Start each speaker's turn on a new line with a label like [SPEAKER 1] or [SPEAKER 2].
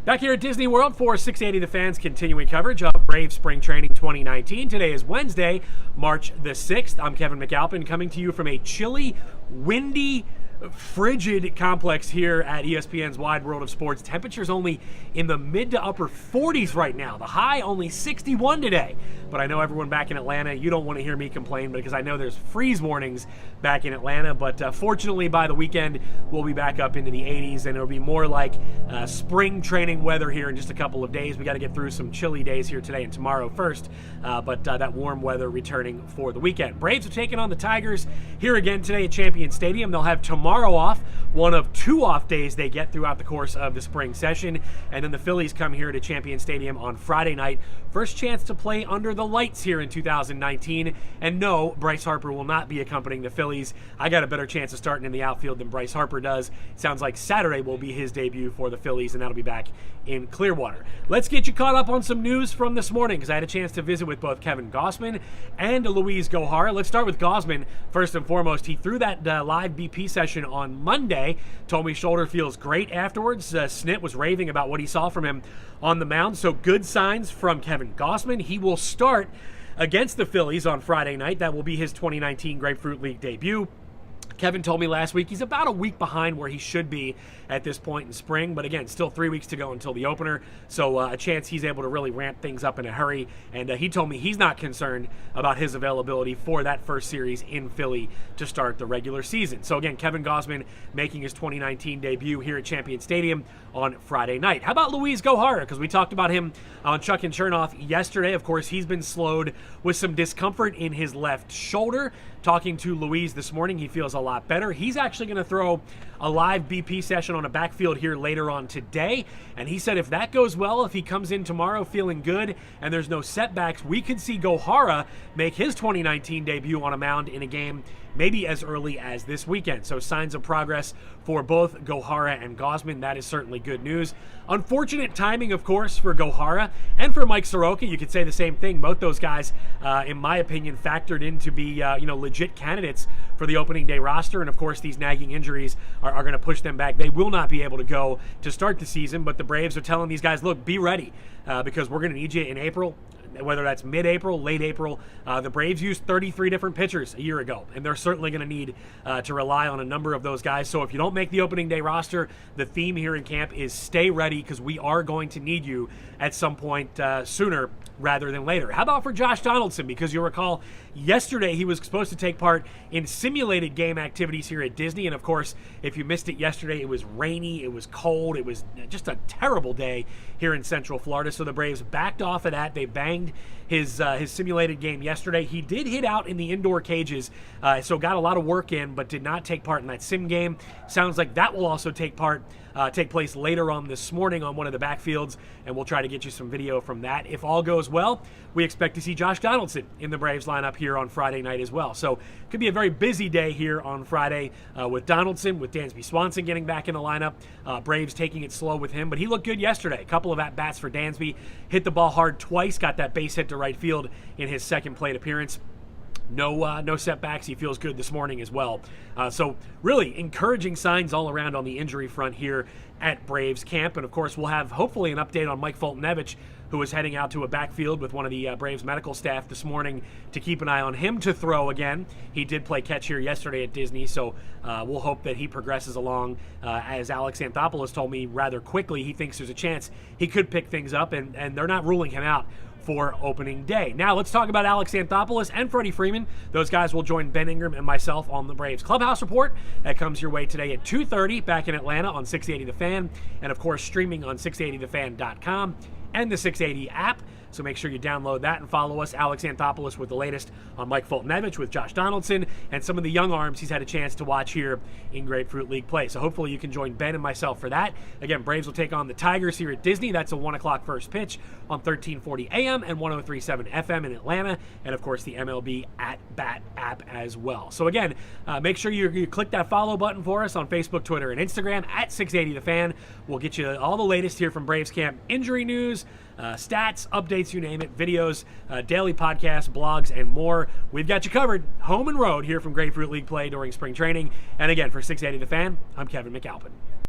[SPEAKER 1] Back here at Disney World for 680 The Fan's continuing coverage of Brave Spring Training 2019. Today is Wednesday, March the 6th. I'm Kevin McAlpin coming to you from a chilly, windy, frigid complex here at ESPN's Wide World of Sports. Temperatures only in the mid to upper 40s right now. The high only 61 today. But I know everyone back in Atlanta, you don't want to hear me complain because I know there's freeze warnings back in Atlanta. But fortunately, by the weekend, we'll be back up into the 80s, and it'll be more like spring training weather here in just a couple of days. We got to get through some chilly days here today and tomorrow first, but that warm weather returning for the weekend. Braves are taking on the Tigers here again today at Champion Stadium. They'll have tomorrow off, one of two off days they get throughout the course of the spring session. And then the Phillies come here to Champion Stadium on Friday night. First chance to play under the lights here in 2019. And no, Bryce Harper will not be accompanying the Phillies. I got a better chance of starting in the outfield than Bryce Harper does. Sounds like Saturday will be his debut for the Phillies, and that'll be back in Clearwater. Let's get you caught up on some news from this morning, because I had a chance to visit with both Kevin Gausman and Luis Gohara. Let's start with Gausman. First and foremost, he threw that live BP session on Monday. Told me shoulder feels great afterwards. Snit was raving about what he saw from him on the mound. So good signs from Kevin Gausman. He will start against the Phillies on Friday night. That will be his 2019 Grapefruit League debut. Kevin told me last week he's about a week behind where he should be at this point in spring. But again, still 3 weeks to go until the opener. So a chance he's able to really ramp things up in a hurry. And he told me he's not concerned about his availability for that first series in Philly to start the regular season. So again, Kevin Gausman making his 2019 debut here at Champion Stadium on Friday night. How about Luis Gohara? Because we talked about him on Chuck and Chernoff yesterday. Of course, he's been slowed with some discomfort in his left shoulder. Talking to Luis this morning, he feels a lot better. He's actually going to throw a live BP session on a backfield here later on today. And he said if that goes well, if he comes in tomorrow feeling good and there's no setbacks, we could see Gohara make his 2019 debut on a mound in a game maybe as early as this weekend. So signs of progress for both Gohara and Gausman. That is certainly good news. Unfortunate timing, of course, for Gohara and for Mike Soroka. You could say the same thing. Both those guys, in my opinion, factored in to be legit candidates for the opening day roster. And of course, these nagging injuries are going to push them back. They will not be able to go to start the season, but the Braves are telling these guys, look, be ready because we're going to need you in April. Whether that's mid-April, late April. The Braves used 33 different pitchers a year ago, and they're certainly going to need to rely on a number of those guys. So if you don't make the opening day roster, the theme here in camp is stay ready because we are going to need you at some point sooner rather than later. How about for Josh Donaldson? Because you'll recall yesterday he was supposed to take part in simulated game activities here at Disney. And of course, if you missed it yesterday, it was rainy, it was cold, it was just a terrible day here in Central Florida. So the Braves backed off of that. They banged his simulated game yesterday. He did hit out in the indoor cages, so got a lot of work in, but did not take part in that sim game. Sounds like that will also take place later on this morning on one of the backfields, and we'll try to get you some video from that. If all goes well, we expect to see Josh Donaldson in the Braves lineup here on Friday night as well. So it could be a very busy day here on Friday with Donaldson, with Dansby Swanson getting back in the lineup. Braves taking it slow with him, but he looked good yesterday. A couple of at-bats for Dansby. Hit the ball hard twice, got that base hit to right field in his second plate appearance. No setbacks. He feels good this morning as well. So really encouraging signs all around on the injury front here at Braves camp. And of course, we'll have hopefully an update on Mike Fultonevich, who is heading out to a backfield with one of the Braves medical staff this morning to keep an eye on him to throw again. He did play catch here yesterday at Disney, so we'll hope that he progresses along. As Alex Anthopoulos told me rather quickly, he thinks there's a chance he could pick things up, and they're not ruling him out for opening day. Now let's talk about Alex Anthopoulos and Freddie Freeman. Those guys will join Ben Ingram and myself on the Braves Clubhouse Report. That comes your way today at 2:30 back in Atlanta on 680 The Fan, and of course streaming on 680thefan.com and the 680 app. So make sure you download that and follow us. Alex Anthopoulos with the latest on Mike Fultonevich with Josh Donaldson and some of the young arms he's had a chance to watch here in Grapefruit League play. So hopefully you can join Ben and myself for that. Again, Braves will take on the Tigers here at Disney. That's a 1 o'clock first pitch on 1340 AM and 103.7 FM in Atlanta. And of course the MLB at Bat app as well. So again, make sure you click that follow button for us on Facebook, Twitter, and Instagram at 680 The Fan. We'll get you all the latest here from Braves camp injury news, stats, updates, you name it, videos, daily podcasts, blogs, and more. We've got you covered home and road here from Grapefruit League play during spring training. And again, for 680 The Fan, I'm Kevin McAlpin.